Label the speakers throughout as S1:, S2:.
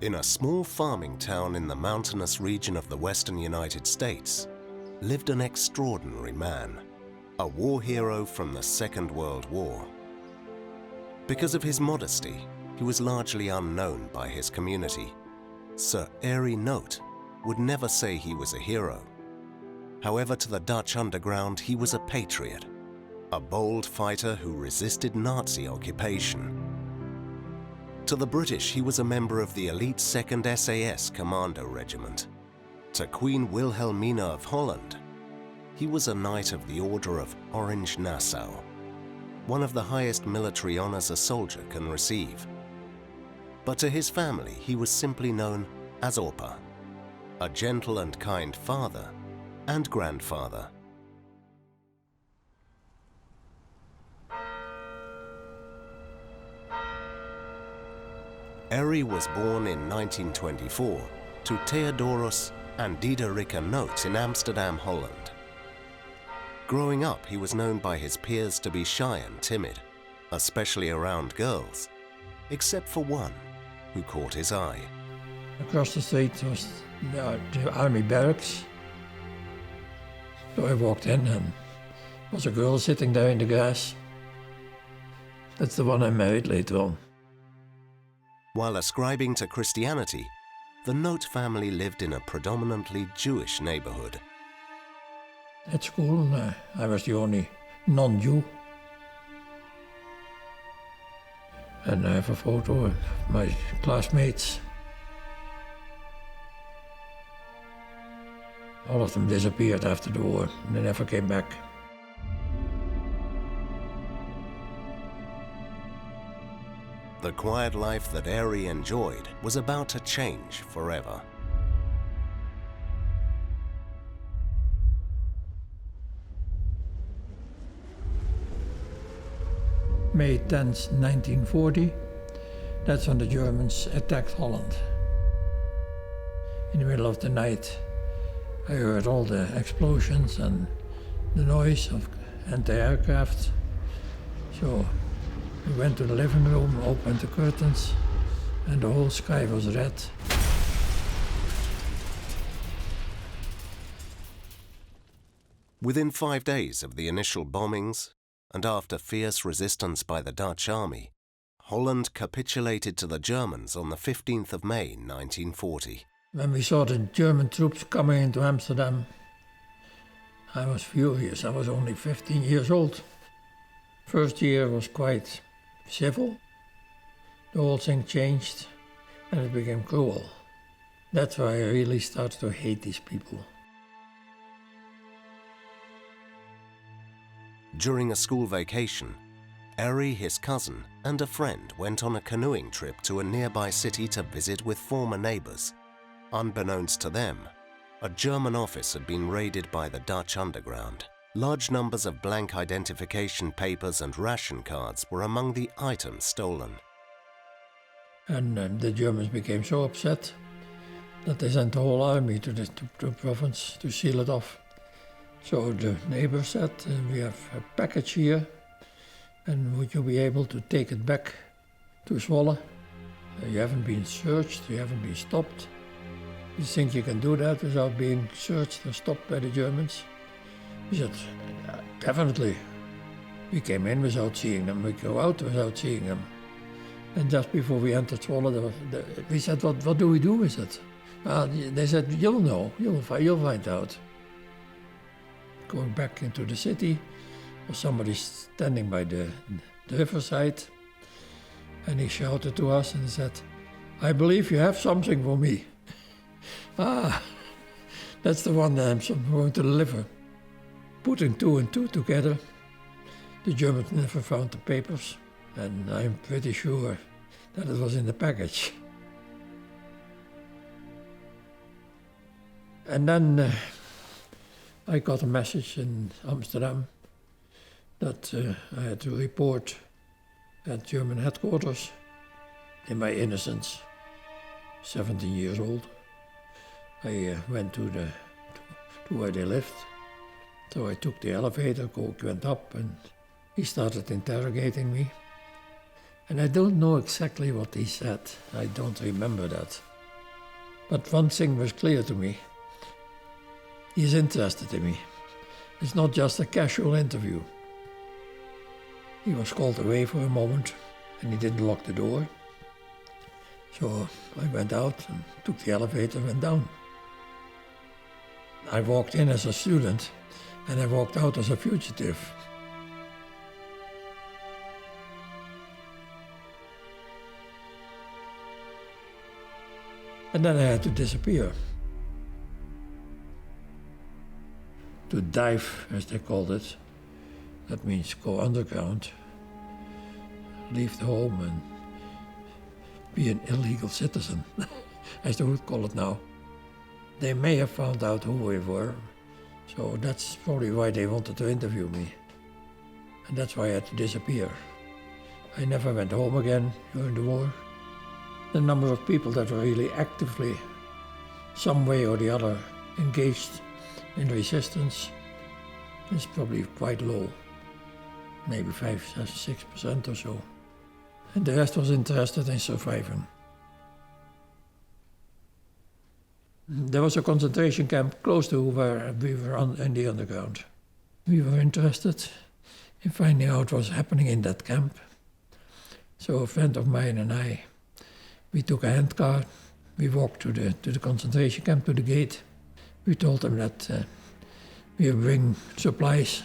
S1: In a small farming town in the mountainous region of the western United States lived an extraordinary man, a war hero from the Second World War. Because of his modesty, he was largely unknown by his community. Sir Arie Noot would never say he was a hero. However, to the Dutch underground, he was a patriot, a bold fighter who resisted Nazi occupation. To the British, he was a member of the elite 2nd SAS Commando Regiment. To Queen Wilhelmina of Holland, he was a Knight of the Order of Orange Nassau, one of the highest military honors a soldier can receive. But to his family, he was simply known as Opa, a gentle and kind father and grandfather. Arie was born in 1924 to Theodorus and Diederika Noot in Amsterdam, Holland. Growing up, he was known by his peers to be shy and timid, especially around girls, except for one who caught his eye.
S2: Across the street was the army barracks. So I walked in and there was a girl sitting there in the grass. That's the one I married later on.
S1: While ascribing to Christianity, the Noot family lived in a predominantly Jewish neighborhood.
S2: At school, I was the only non-Jew. And I have a photo of my classmates. All of them disappeared after the war, and they never came back.
S1: The quiet life that Arie enjoyed was about to change forever.
S2: May 10th, 1940, that's when the Germans attacked Holland. In the middle of the night, I heard all the explosions and the noise of anti-aircraft. So we went to the living room, opened the curtains, and the whole sky was red.
S1: Within 5 days of the initial bombings, and after fierce resistance by the Dutch army, Holland capitulated to the Germans on the 15th of May 1940.
S2: When we saw the German troops coming into Amsterdam, I was furious. I was only 15 years old. First year was quite civil. The whole thing changed and it became cruel. That's why I really started to hate these people.
S1: During a school vacation, Arie, his cousin, and a friend went on a canoeing trip to a nearby city to visit with former neighbors. Unbeknownst to them, a German office had been raided by the Dutch underground. Large numbers of blank identification papers and ration cards were among the items stolen.
S2: And the Germans became so upset that they sent the whole army to the province to seal it off. So the neighbor said, we have a package here, and would you be able to take it back to Zwolle? You haven't been searched, you haven't been stopped. You think you can do that without being searched or stopped by the Germans? We said, definitely. We came in without seeing them, we go out without seeing them. And just before we entered Zwolle, we said, what do we do with it? They said, you'll know, you'll find out. Going back into the city, was somebody standing by the riverside, and he shouted to us and said, I believe you have something for me. That's the one that I'm going to deliver. Putting 2 and 2 together, the Germans never found the papers, and I'm pretty sure that it was in the package. And then I got a message in Amsterdam that I had to report at German headquarters in my innocence, 17 years old. I went to where they lived. So I took the elevator, went up, and he started interrogating me. And I don't know exactly what he said. I don't remember that. But one thing was clear to me. He's interested in me. It's not just a casual interview. He was called away for a moment and he didn't lock the door. So I went out and took the elevator and went down. I walked in as a student and I walked out as a fugitive. And then I had to disappear. To dive, as they called it. That means go underground, leave the home and be an illegal citizen, as they would call it now. They may have found out who we were, so that's probably why they wanted to interview me. And that's why I had to disappear. I never went home again during the war. The number of people that were really actively, some way or the other, engaged in resistance is probably quite low. Maybe 5-6% or so. And the rest was interested in surviving. There was a concentration camp close to where we were in the underground. We were interested in finding out what was happening in that camp. So a friend of mine and I, we took a handcar, we walked to the concentration camp, to the gate. We told them that we would bring supplies,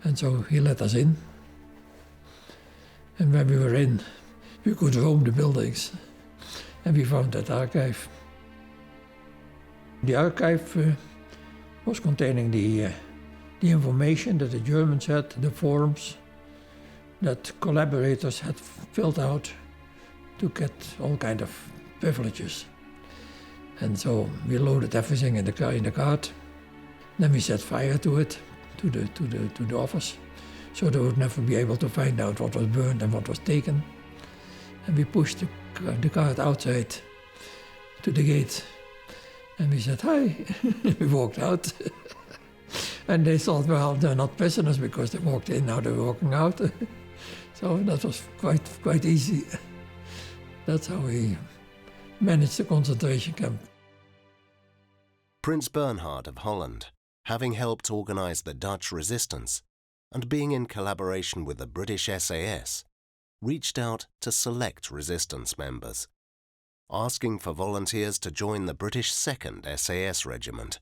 S2: and so he let us in. And when we were in, we could roam the buildings, and we found that archive. The archive was containing the information that the Germans had, the forms that collaborators had filled out to get all kind of privileges. And so we loaded everything in the cart. Then we set fire to it, to the office, so they would never be able to find out what was burned and what was taken. And we pushed the cart outside to the gate. And we said, "Hi." We walked out. And they thought, well, they're not prisoners because they walked in, now they're walking out. So that was quite easy. That's how we managed the concentration camp.
S1: Prince Bernhard of Holland, having helped organize the Dutch resistance and being in collaboration with the British SAS, reached out to select resistance members, asking for volunteers to join the British 2nd SAS Regiment.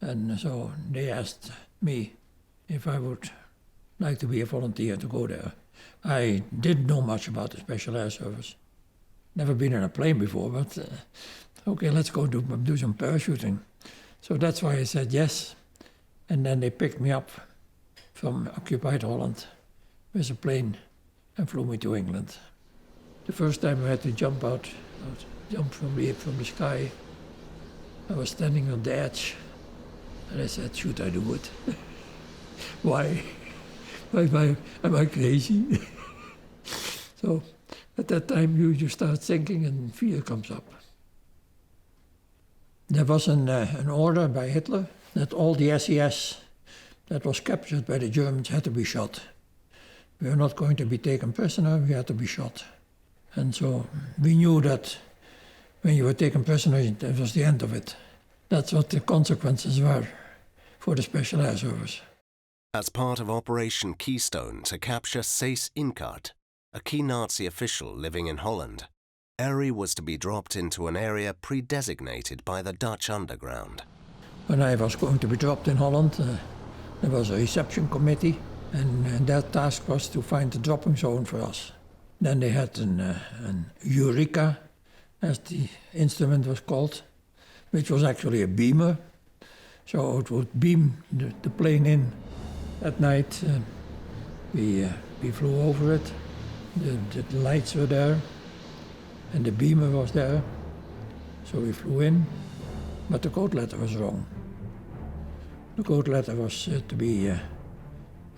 S2: And so they asked me if I would like to be a volunteer to go there. I didn't know much about the Special Air Service. Never been in a plane before, but okay, let's go do some parachuting. So that's why I said yes. And then they picked me up from occupied Holland with a plane and flew me to England. The first time I had to jump from the sky, I was standing on the edge, and I said, should I do it? Why? Am I crazy? So at that time you start thinking and fear comes up. There was an order by Hitler that all the SAS that was captured by the Germans had to be shot. We were not going to be taken prisoner, we had to be shot. And so we knew that when you were taken prisoner, that was the end of it. That's what the consequences were for the Special Air Service.
S1: As part of Operation Keystone to capture Cees Inkart, a key Nazi official living in Holland, Arie was to be dropped into an area pre-designated by the Dutch underground.
S2: When I was going to be dropped in Holland, there was a reception committee, and their task was to find the dropping zone for us. Then they had an Eureka, as the instrument was called, which was actually a beamer. So it would beam the plane in. At night, we flew over it. The lights were there, and the beamer was there. So we flew in, but the code letter was wrong. The code letter was to be a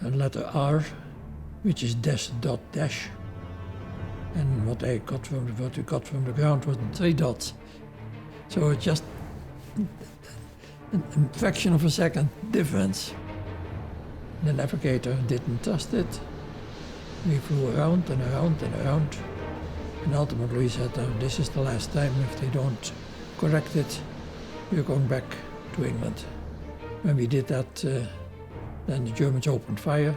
S2: letter R, which is dash dot dash. And what we got from the ground was 3 dots. So it's just a fraction of a second difference. The navigator didn't trust it. We flew around and around and around. And ultimately he said, this is the last time. If they don't correct it, we're going back to England. When we did that, then the Germans opened fire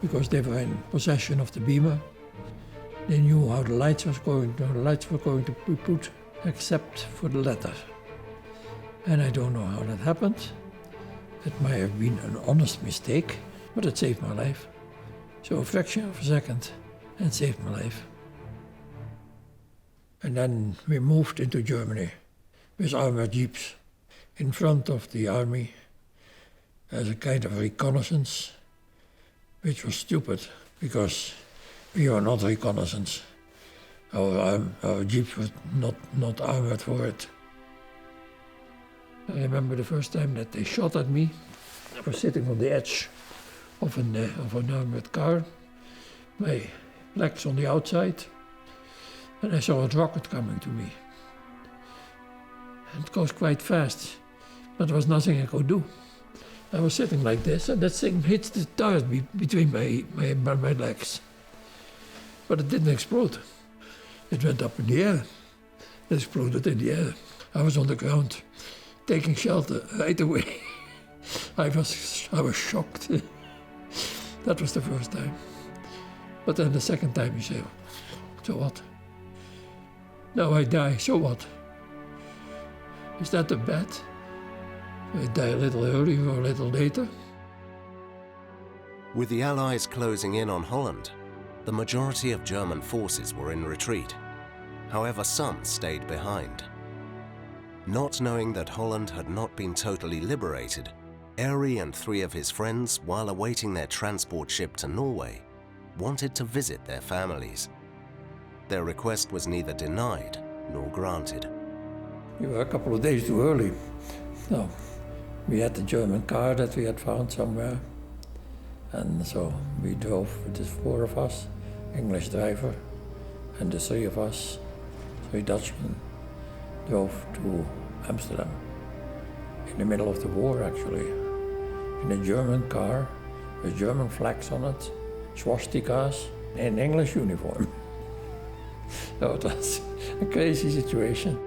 S2: because they were in possession of the beamer. They knew how the lights were going to be put, except for the letter. And I don't know how that happened. It might have been an honest mistake, but it saved my life. So a fraction of a second, and it saved my life. And then we moved into Germany with armored jeeps in front of the army as a kind of reconnaissance, which was stupid because we were not reconnaissance. Our jeeps were not armored for it. I remember the first time that they shot at me. I was sitting on the edge of an armored car, my legs on the outside, and I saw a rocket coming to me. It goes quite fast, but there was nothing I could do. I was sitting like this, and that thing hits the tires between my legs. But it didn't explode. It went up in the air. It exploded in the air. I was on the ground, taking shelter right away. I was shocked. That was the first time. But then the second time you say, so what? Now I die, so what? Is that a bet? I die a little earlier or a little later?
S1: With the Allies closing in on Holland, the majority of German forces were in retreat. However, some stayed behind. Not knowing that Holland had not been totally liberated, Arie and 3 of his friends, while awaiting their transport ship to Norway, wanted to visit their families. Their request was neither denied nor granted.
S2: We were a couple of days too early. No, we had the German car that we had found somewhere. And so we drove with the 4 of us, English driver, and the 3 of us, 3 Dutchmen, drove to Amsterdam. In the middle of the war, actually. In a German car, with German flags on it, swastikas, in English uniform. So it was a crazy situation.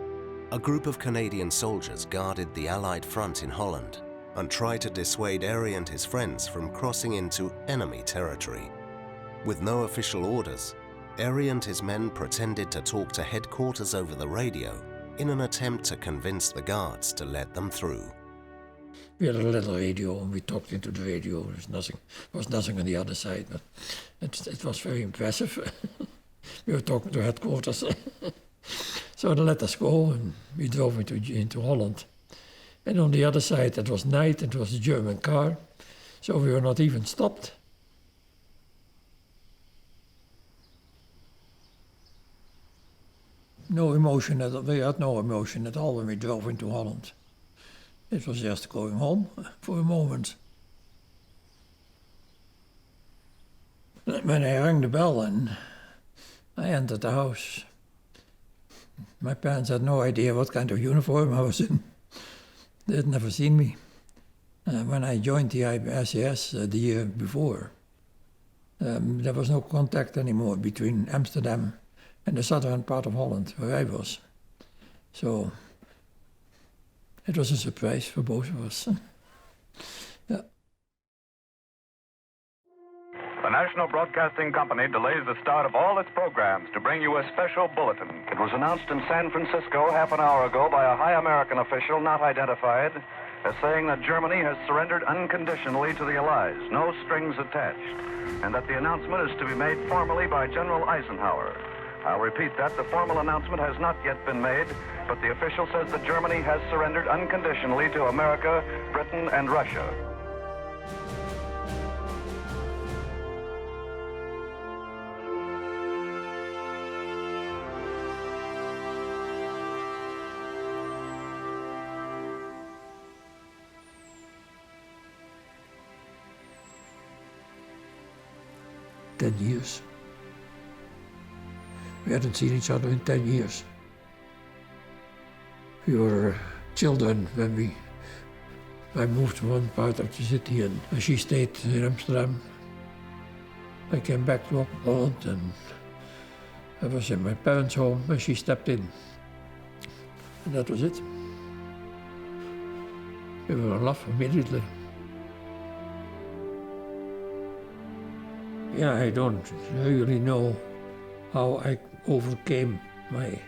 S1: A group of Canadian soldiers guarded the Allied front in Holland and tried to dissuade Arie and his friends from crossing into enemy territory. With no official orders, Arie and his men pretended to talk to headquarters over the radio in an attempt to convince the guards to let them through.
S2: We had a little radio and we talked into the radio. There was nothing on the other side, but it was very impressive. We were talking to headquarters. So they let us go and we drove into Holland. And on the other side, it was night, it was a German car, so we were not even stopped. No emotion at all. We had no emotion at all when we drove into Holland. It was just going home for a moment. When I rang the bell and I entered the house, my parents had no idea what kind of uniform I was in. They had never seen me. When I joined the SAS the year before, there was no contact anymore between Amsterdam and the southern part of Holland, where I was. So it was a surprise for both of us. Yeah.
S3: The National Broadcasting Company delays the start of all its programs to bring you a special bulletin. It was announced in San Francisco half an hour ago by a high American official not identified as saying that Germany has surrendered unconditionally to the Allies, no strings attached, and that the announcement is to be made formally by General Eisenhower. I'll repeat that. The formal announcement has not yet been made, but the official says that Germany has surrendered unconditionally to America, Britain, and Russia.
S2: Years. We hadn't seen each other in 10 years. We were children when I moved to one part of the city and she stayed in Amsterdam. I came back to Holland and I was in my parents' home when she stepped in. And that was it. We were in love immediately. Yeah, I don't really know how I overcame my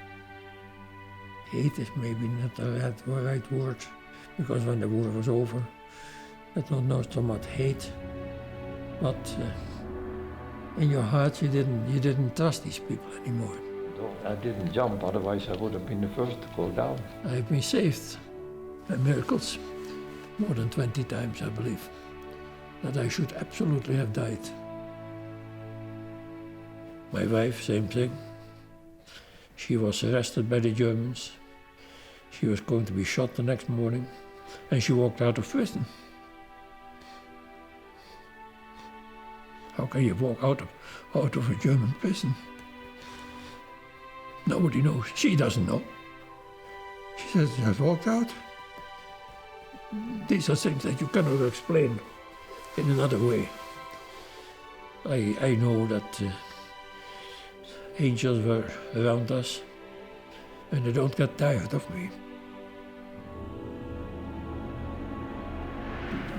S2: hate, is maybe not the right word, because when the war was over, I don't know so much hate, but in your heart you didn't trust these people anymore.
S4: I didn't jump, otherwise I would have been the first to go down.
S2: I've been saved by miracles more than 20 times, I believe, that I should absolutely have died. My wife, same thing. She was arrested by the Germans. She was going to be shot the next morning, and she walked out of prison. How can you walk out of a German prison? Nobody knows. She doesn't know. She says, I walked out. These are things that you cannot explain in another way. I know that angels were around us, and they don't get tired of me.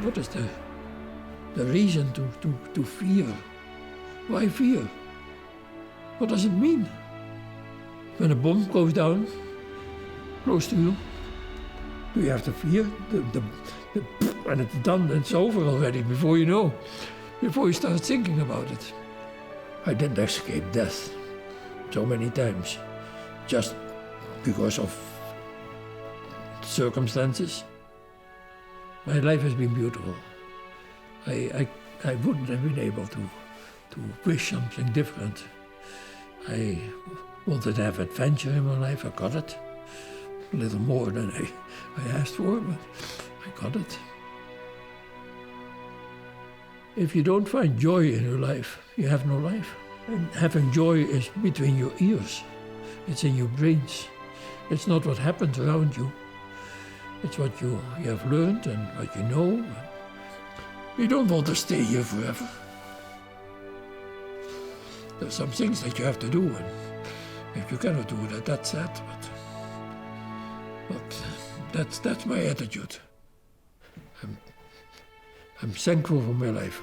S2: What is the reason to fear? Why fear? What does it mean? When a bomb goes down close to you, do you have to fear? When it's done, it's over already before you know, before you start thinking about it. I didn't escape death so many times just because of circumstances. My life has been beautiful. I wouldn't have been able to wish something different. I wanted to have adventure in my life. I got it. A little more than I asked for, but I got it. If you don't find joy in your life, you have no life. And having joy is between your ears. It's in your brains. It's not what happens around you. It's what you have learned and what you know. You don't want to stay here forever. There's some things that you have to do, and if you cannot do that, that's sad. But that's my attitude. I'm thankful for my life.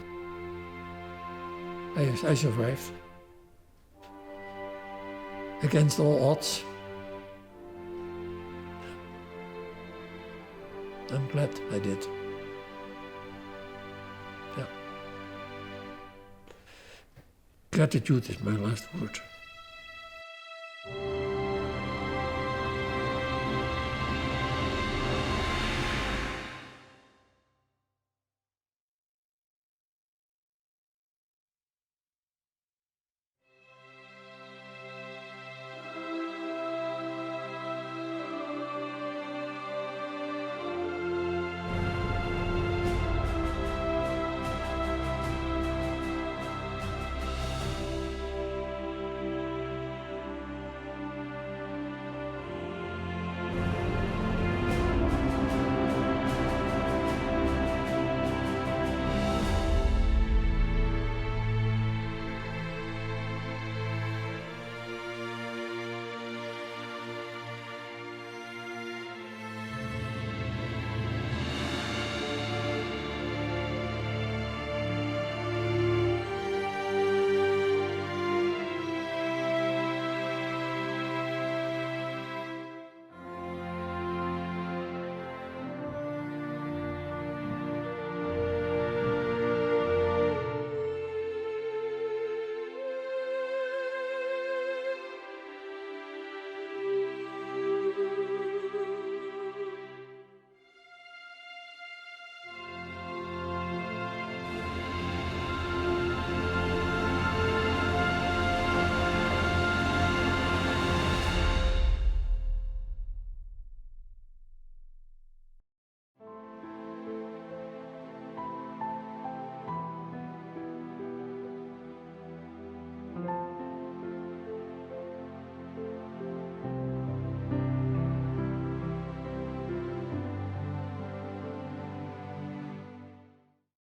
S2: I survived. Against all odds. I'm glad I did. Yeah. Gratitude is my last word.